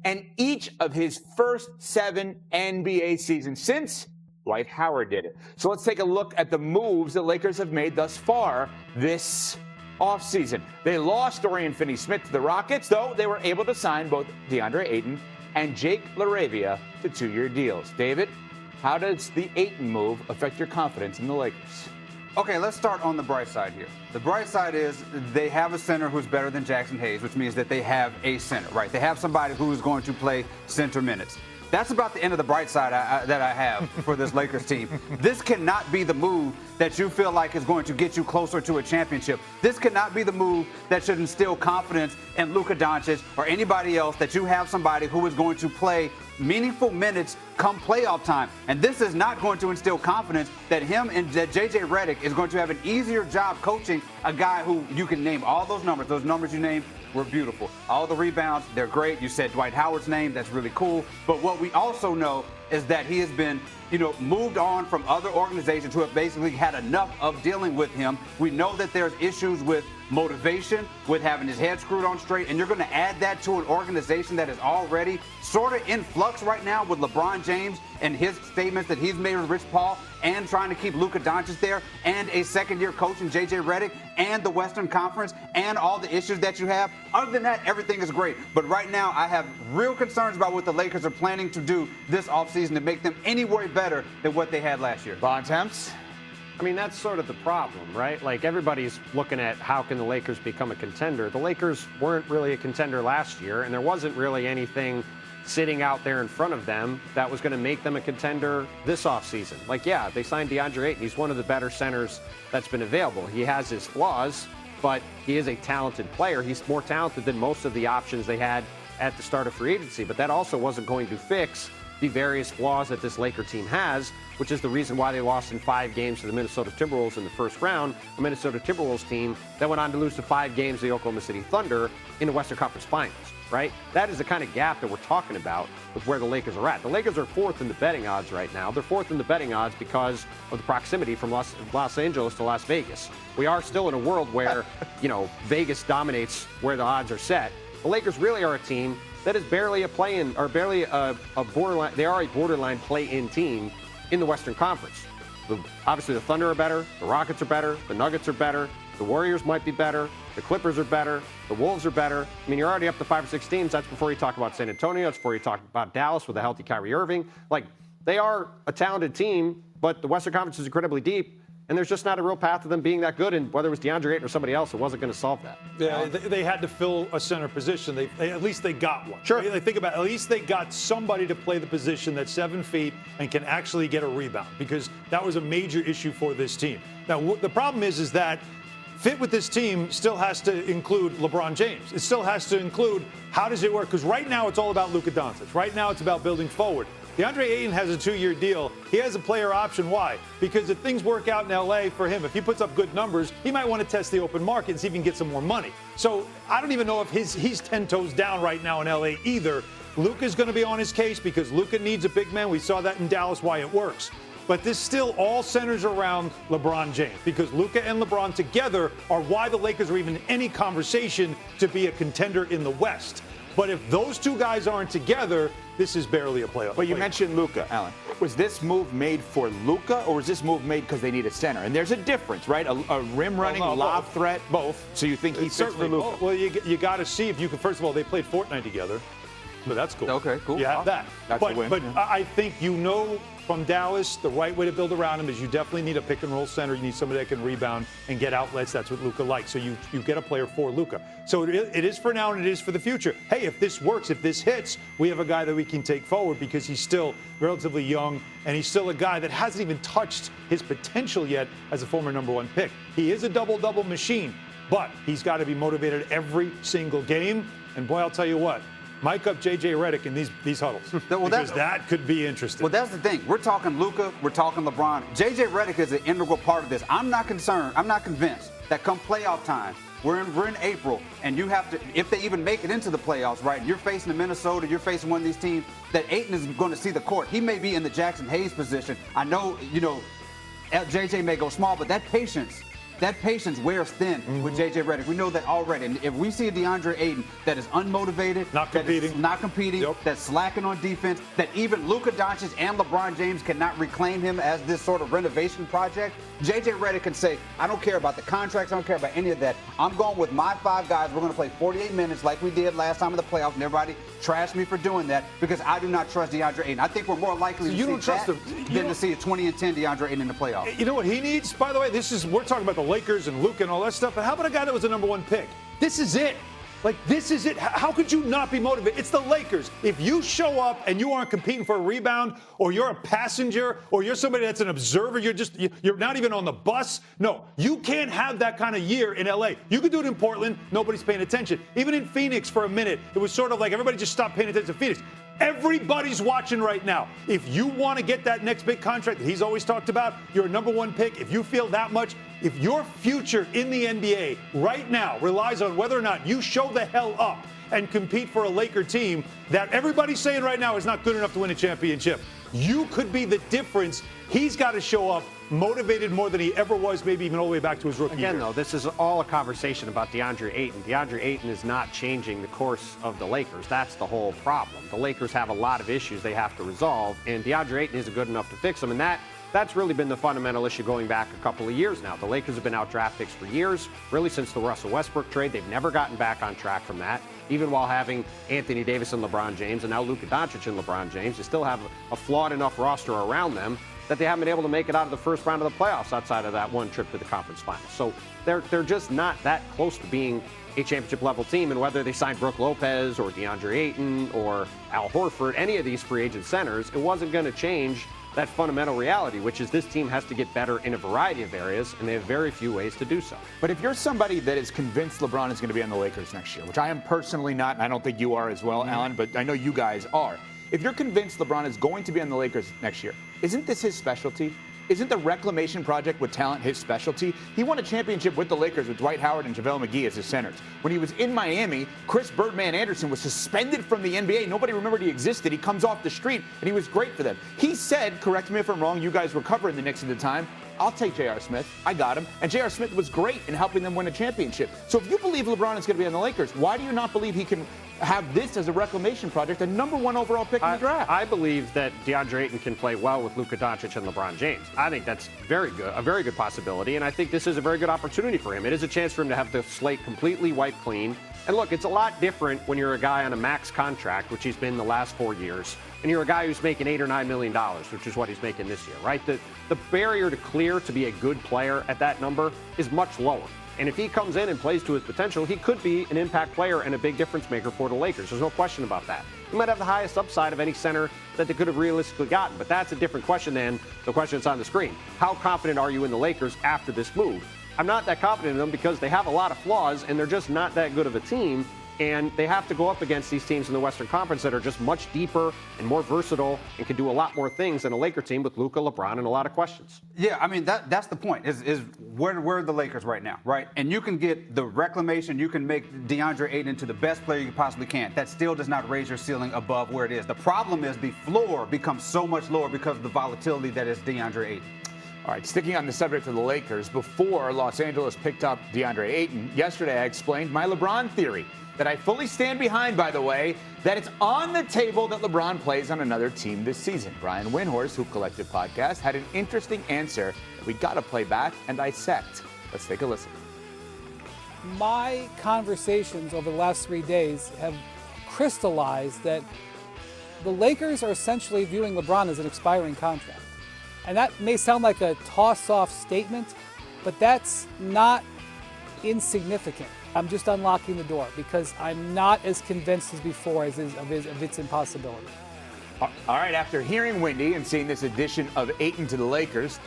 and each of his first 7 NBA seasons since Dwight Howard did it. So let's take a look at the moves the Lakers have made thus far this offseason. They lost Dorian Finney-Smith to the Rockets, though they were able to sign both DeAndre Ayton and Jake LaRavia to 2-year deals. David, how does the Ayton move affect your confidence in the Lakers? Okay, let's start on the bright side here. The bright side is they have a center who's better than Jackson Hayes, which means that they have a center, right? They have somebody who's going to play center minutes. That's about the end of the bright side that I have for this Lakers team. This cannot be the move that you feel like is going to get you closer to a championship. This cannot be the move that should instill confidence in Luka Doncic or anybody else, that you have somebody who is going to play meaningful minutes come playoff time. And this is not going to instill confidence that him and that JJ Redick is going to have an easier job coaching a guy who you can name all those numbers. Those numbers you named were beautiful. All the rebounds, they're great. You said Dwight Howard's name. That's really cool. But what we also know is that he has been, moved on from other organizations who have basically had enough of dealing with him. We know that there's issues with motivation, with having his head screwed on straight, and you're going to add that to an organization that is already sort of in flux right now with LeBron James and his statements that he's made with Rich Paul, and trying to keep Luka Doncic there, and a second-year coach in JJ Redick, and the Western Conference, and all the issues that you have. Other than that, everything is great. But right now, I have real concerns about what the Lakers are planning to do this offseason to make them anywhere better than what they had last year. Bontemps? I mean, that's sort of the problem, right? Like, everybody's looking at how can the Lakers become a contender. The Lakers weren't really a contender last year, and there wasn't really anything sitting out there in front of them that was going to make them a contender this offseason. Like, yeah, they signed DeAndre Ayton. He's one of the better centers that's been available. He has his flaws, but he is a talented player. He's more talented than most of the options they had at the start of free agency, but that also wasn't going to fix the various flaws that this Laker team has, which is the reason why they lost in 5 games to the Minnesota Timberwolves in the first round, a Minnesota Timberwolves team that went on to lose to 5 games to the Oklahoma City Thunder in the Western Conference Finals, right? That is the kind of gap that we're talking about with where the Lakers are at. The Lakers are 4th in the betting odds right now. They're 4th in the betting odds because of the proximity from Los Angeles to Las Vegas. We are still in a world where, Vegas dominates where the odds are set. The Lakers really are a team that is barely a play-in, or barely a borderline. They are a borderline play-in team in the Western Conference. Obviously, the Thunder are better. The Rockets are better. The Nuggets are better. The Warriors might be better. The Clippers are better. The Wolves are better. I mean, you're already up to 5 or 6 teams. That's before you talk about San Antonio. That's before you talk about Dallas with a healthy Kyrie Irving. Like, they are a talented team, but the Western Conference is incredibly deep. And there's just not a real path to them being that good. And whether it was DeAndre Ayton or somebody else, it wasn't going to solve that. Yeah, they had to fill a center position. At least they got one. Sure. They think about it. At least they got somebody to play the position that's 7 feet and can actually get a rebound, because that was a major issue for this team. Now, the problem is that fit with this team still has to include LeBron James. It still has to include how does it work? Because right now it's all about Luka Doncic. Right now it's about building forward. DeAndre Ayton has a 2-year deal. He has a player option. Why? Because if things work out in L.A. for him, if he puts up good numbers, he might want to test the open market and see if he can get some more money. So I don't even know if he's 10 toes down right now in L.A. either. Luka's going to be on his case because Luka needs a big man. We saw that in Dallas, why it works. But this still all centers around LeBron James, because Luka and LeBron together are why the Lakers are even in any conversation to be a contender in the West. But if those two guys aren't together, this is barely a playoff. But you mentioned Luka, Alan. Was this move made for Luka, or was this move made because they need a center? And there's a difference, right? A rim-running lob threat. Both. So you think he fits for Luka? Well, you got to see if you can. First of all, they played Fortnite together, so that's cool. Okay, cool. You have that. That's a win. But I think from Dallas, the right way to build around him is you definitely need a pick-and-roll center. You need somebody that can rebound and get outlets. That's what Luka likes. So you get a player for Luka. So it is for now and it is for the future. Hey, if this works, if this hits, we have a guy that we can take forward because he's still relatively young and he's still a guy that hasn't even touched his potential yet as a former #1 pick. He is a double-double machine, but he's got to be motivated every single game. And boy, I'll tell you what. Mic up JJ Redick in these huddles, because that could be interesting. Well, that's the thing. We're talking Luka, we're talking LeBron. JJ Redick is an integral part of this. I'm not convinced that come playoff time, we're in April, and you have to, if they even make it into the playoffs, right, you're facing the Minnesota, you're facing one of these teams, that Ayton is going to see the court. He may be in the Jackson Hayes position. I know, JJ may go small, but that patience that patience wears thin with J.J. Redick. We know that already. And if we see a DeAndre Ayton that is unmotivated, not competing, yep, that's slacking on defense, that even Luka Doncic and LeBron James cannot reclaim him as this sort of renovation project, J.J. Redick can say, I don't care about the contracts, I don't care about any of that. I'm going with my 5 guys. We're going to play 48 minutes like we did last time in the playoffs, and everybody trashed me for doing that because I do not trust DeAndre Ayton. I think we're more likely to see that than to see a 20-10 DeAndre Ayton in the playoffs. You know what he needs, by the way? We're talking about the Lakers and Luka and all that stuff, but how about a guy that was the #1 pick? This is it. Like, this is it. How could you not be motivated? It's the Lakers. If you show up and you aren't competing for a rebound, or you're a passenger, or you're somebody that's an observer, you're not even on the bus. No, you can't have that kind of year in LA. You could do it in Portland. Nobody's paying attention. Even in Phoenix for a minute, it was sort of like everybody just stopped paying attention to Phoenix. Everybody's watching right now. If you want to get that next big contract that he's always talked about, you're a #1 pick. If you feel that much, if your future in the NBA right now relies on whether or not you show the hell up and compete for a Laker team that everybody's saying right now is not good enough to win a championship, you could be the difference. He's got to show up motivated more than he ever was, maybe even all the way back to his rookie year. Again, though, this is all a conversation about DeAndre Ayton. DeAndre Ayton is not changing the course of the Lakers. That's the whole problem. The Lakers have a lot of issues they have to resolve, and DeAndre Ayton isn't good enough to fix them, and that's really been the fundamental issue going back a couple of years now. The Lakers have been out draft picks for years, really since the Russell Westbrook trade. They've never gotten back on track from that, even while having Anthony Davis and LeBron James, and now Luka Doncic and LeBron James. They still have a flawed enough roster around them that they haven't been able to make it out of the first round of the playoffs outside of that one trip to the conference finals. So they're just not that close to being a championship-level team, and whether they signed Brook Lopez or DeAndre Ayton or Al Horford, any of these free agent centers, it wasn't going to change that fundamental reality, which is this team has to get better in a variety of areas, and they have very few ways to do so. But if you're somebody that is convinced LeBron is going to be on the Lakers next year, which I am personally not, and I don't think you are as well, Alan, but I know you guys are. If you're convinced LeBron is going to be on the Lakers next year, isn't this his specialty? Isn't the reclamation project with talent his specialty? He won a championship with the Lakers with Dwight Howard and JaVale McGee as his centers. When he was in Miami, Chris Birdman Anderson was suspended from the NBA. Nobody remembered he existed. He comes off the street, and he was great for them. He said, correct me if I'm wrong, you guys were covering the Knicks at the time, I'll take J.R. Smith. I got him. And J.R. Smith was great in helping them win a championship. So if you believe LeBron is going to be on the Lakers, why do you not believe he can have this as a reclamation project, a #1 overall pick in the draft? I believe that DeAndre Ayton can play well with Luka Doncic and LeBron James. I think that's a very good possibility, and I think this is a very good opportunity for him. It is a chance for him to have the slate completely wiped clean. And look, it's a lot different when you're a guy on a max contract, which he's been the last 4 years, and you're a guy who's making $8 or $9 million, which is what he's making this year, right? The barrier to clear to be a good player at that number is much lower. And if he comes in and plays to his potential, he could be an impact player and a big difference maker for the Lakers. There's no question about that. He might have the highest upside of any center that they could have realistically gotten, but that's a different question than the question that's on the screen. How confident are you in the Lakers after this move? I'm not that confident in them because they have a lot of flaws and they're just not that good of a team. And they have to go up against these teams in the Western Conference that are just much deeper and more versatile and can do a lot more things than a Laker team with Luka, LeBron, and a lot of questions. Yeah, I mean, that's the point, is where are the Lakers right now, right? And you can get the reclamation, you can make DeAndre Ayton into the best player you possibly can. That still does not raise your ceiling above where it is. The problem is the floor becomes so much lower because of the volatility that is DeAndre Ayton. All right, sticking on the subject of the Lakers, before Los Angeles picked up DeAndre Ayton, yesterday I explained my LeBron theory that I fully stand behind, by the way, that it's on the table that LeBron plays on another team this season. Brian Windhorst, Hoop Collective Podcast, had an interesting answer that we got to play back and dissect. Let's take a listen. My conversations over the last 3 days have crystallized that the Lakers are essentially viewing LeBron as an expiring contract. And that may sound like a toss-off statement, but that's not insignificant. I'm just unlocking the door because I'm not as convinced as before of its impossibility. All right, after hearing Windy and seeing this addition of Ayton to the Lakers,